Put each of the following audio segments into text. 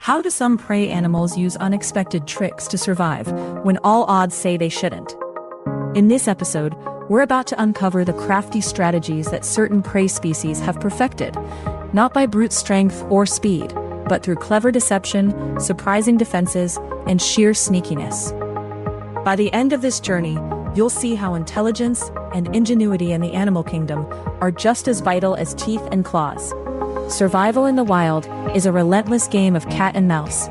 How do some prey animals use unexpected tricks to survive when all odds say they shouldn't? In this episode, we're about to uncover the crafty strategies that certain prey species have perfected, not by brute strength or speed, but through clever deception, surprising defenses, and sheer sneakiness. By the end of this journey, you'll see how intelligence and ingenuity in the animal kingdom are just as vital as teeth and claws. Survival in the wild is a relentless game of cat and mouse.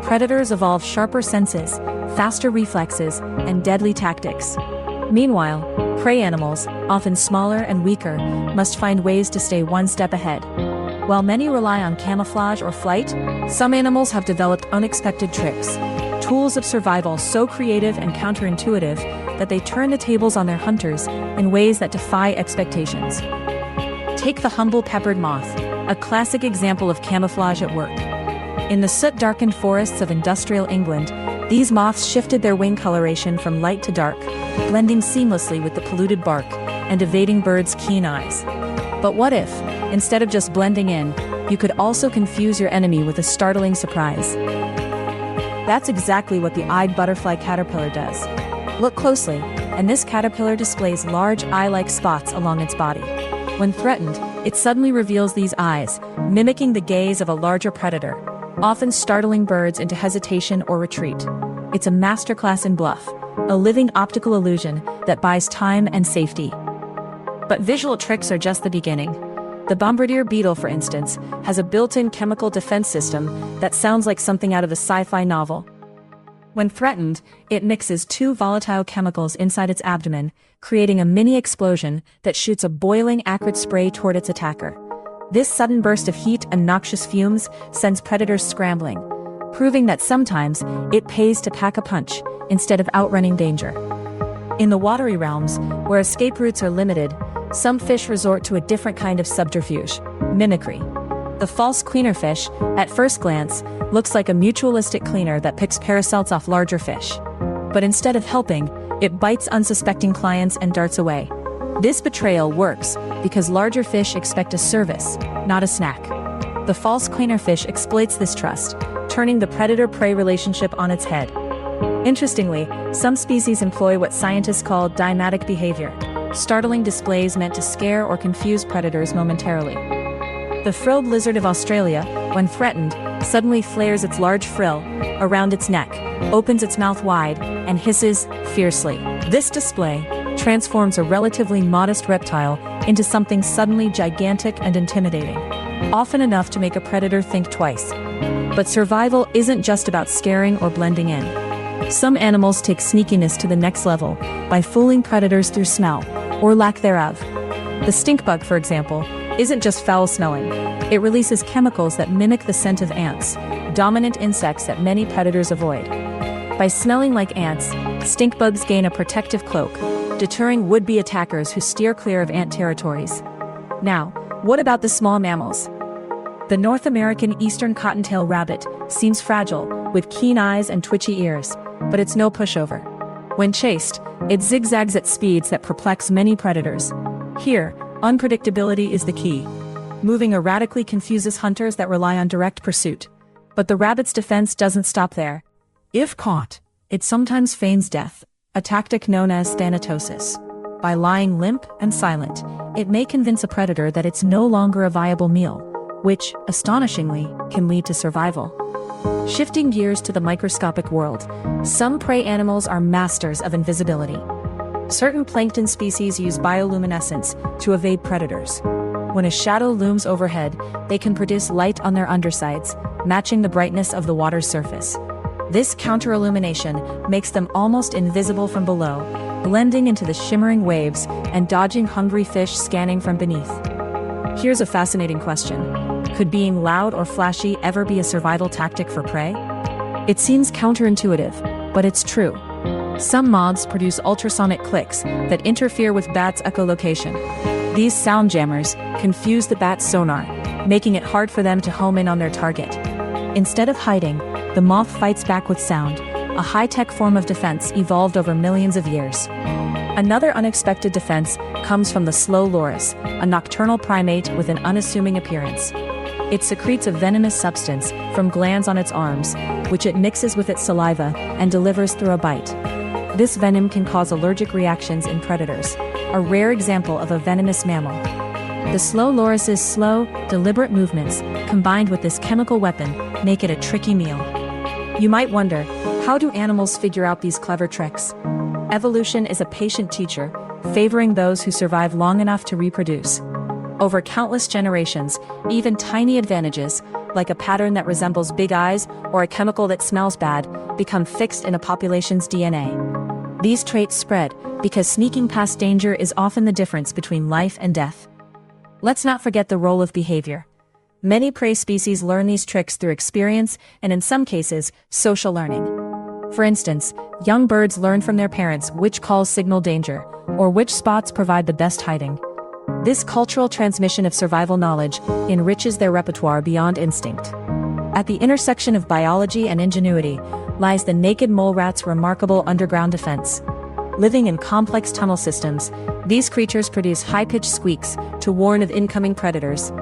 Predators evolve sharper senses, faster reflexes, and deadly tactics. Meanwhile, prey animals, often smaller and weaker, must find ways to stay one step ahead. While many rely on camouflage or flight, some animals have developed unexpected tricks, tools of survival so creative and counterintuitive that they turn the tables on their hunters in ways that defy expectations. Take the humble peppered moth, a classic example of camouflage at work. In the soot-darkened forests of industrial England, these moths shifted their wing coloration from light to dark, blending seamlessly with the polluted bark and evading birds' keen eyes. But what if, instead of just blending in, you could also confuse your enemy with a startling surprise? That's exactly what the eyed butterfly caterpillar does. Look closely, and this caterpillar displays large eye-like spots along its body. When threatened, it suddenly reveals these eyes, mimicking the gaze of a larger predator, often startling birds into hesitation or retreat. It's a masterclass in bluff, a living optical illusion that buys time and safety. But visual tricks are just the beginning. The bombardier beetle, for instance, has a built-in chemical defense system that sounds like something out of a sci-fi novel. When threatened, it mixes two volatile chemicals inside its abdomen, creating a mini explosion that shoots a boiling acrid spray toward its attacker. This sudden burst of heat and noxious fumes sends predators scrambling, proving that sometimes it pays to pack a punch instead of outrunning danger. In the watery realms, where escape routes are limited, some fish resort to a different kind of subterfuge: mimicry. The false cleaner fish, at first glance, looks like a mutualistic cleaner that picks parasites off larger fish. But instead of helping, it bites unsuspecting clients and darts away. This betrayal works because larger fish expect a service, not a snack. The false cleaner fish exploits this trust, turning the predator-prey relationship on its head. Interestingly, some species employ what scientists call deimatic behavior, startling displays meant to scare or confuse predators momentarily. The frilled lizard of Australia, when threatened, suddenly flares its large frill around its neck, opens its mouth wide, and hisses fiercely. This display transforms a relatively modest reptile into something suddenly gigantic and intimidating, often enough to make a predator think twice. But survival isn't just about scaring or blending in. Some animals take sneakiness to the next level by fooling predators through smell, or lack thereof. The stink bug, for example, isn't just foul-smelling. It releases chemicals that mimic the scent of ants, dominant insects that many predators avoid. By smelling like ants, stink bugs gain a protective cloak, deterring would-be attackers who steer clear of ant territories. Now, what about the small mammals? The North American eastern cottontail rabbit seems fragile, with keen eyes and twitchy ears, but it's no pushover. When chased, it zigzags at speeds that perplex many predators. Here, unpredictability is the key. Moving erratically confuses hunters that rely on direct pursuit. But the rabbit's defense doesn't stop there. If caught, it sometimes feigns death, a tactic known as thanatosis. By lying limp and silent, it may convince a predator that it's no longer a viable meal, which, astonishingly, can lead to survival. Shifting gears to the microscopic world, some prey animals are masters of invisibility. Certain plankton species use bioluminescence to evade predators. When a shadow looms overhead, they can produce light on their undersides, matching the brightness of the water's surface. This counterillumination makes them almost invisible from below, blending into the shimmering waves and dodging hungry fish scanning from beneath. Here's a fascinating question. Could being loud or flashy ever be a survival tactic for prey? It seems counterintuitive, but it's true. Some moths produce ultrasonic clicks that interfere with bats' echolocation. These sound jammers confuse the bat's sonar, making it hard for them to home in on their target. Instead of hiding, the moth fights back with sound, a high-tech form of defense evolved over millions of years. Another unexpected defense comes from the slow loris, a nocturnal primate with an unassuming appearance. It secretes a venomous substance from glands on its arms, which it mixes with its saliva and delivers through a bite. This venom can cause allergic reactions in predators, a rare example of a venomous mammal. The slow loris's slow, deliberate movements, combined with this chemical weapon, make it a tricky meal. You might wonder, how do animals figure out these clever tricks? Evolution is a patient teacher, favoring those who survive long enough to reproduce. Over countless generations, even tiny advantages, like a pattern that resembles big eyes or a chemical that smells bad, become fixed in a population's DNA. These traits spread because sneaking past danger is often the difference between life and death. Let's not forget the role of behavior. Many prey species learn these tricks through experience and, in some cases, social learning. For instance, young birds learn from their parents which calls signal danger, or which spots provide the best hiding. This cultural transmission of survival knowledge enriches their repertoire beyond instinct. At the intersection of biology and ingenuity lies the naked mole rat's remarkable underground defense. Living in complex tunnel systems, these creatures produce high-pitched squeaks to warn of incoming predators.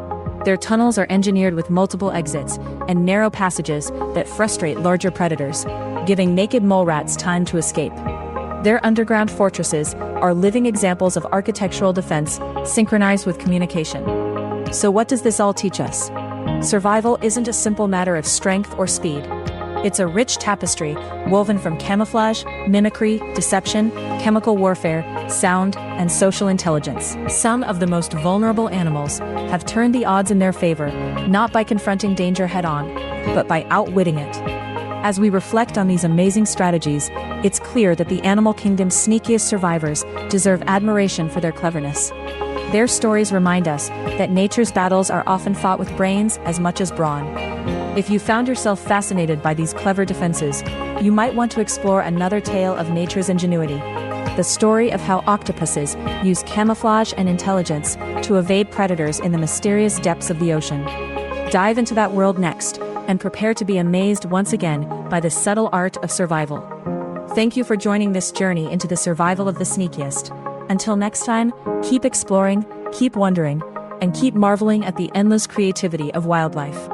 Their tunnels are engineered with multiple exits and narrow passages that frustrate larger predators, giving naked mole rats time to escape. Their underground fortresses are living examples of architectural defense synchronized with communication. So what does this all teach us? Survival isn't a simple matter of strength or speed. It's a rich tapestry woven from camouflage, mimicry, deception, chemical warfare, sound, and social intelligence. Some of the most vulnerable animals have turned the odds in their favor, not by confronting danger head-on, but by outwitting it. As we reflect on these amazing strategies, it's clear that the animal kingdom's sneakiest survivors deserve admiration for their cleverness. Their stories remind us that nature's battles are often fought with brains as much as brawn. If you found yourself fascinated by these clever defenses, you might want to explore another tale of nature's ingenuity. The story of how octopuses use camouflage and intelligence to evade predators in the mysterious depths of the ocean. Dive into that world next, and prepare to be amazed once again by the subtle art of survival. Thank you for joining this journey into the survival of the sneakiest. Until next time, keep exploring, keep wondering, and keep marveling at the endless creativity of wildlife.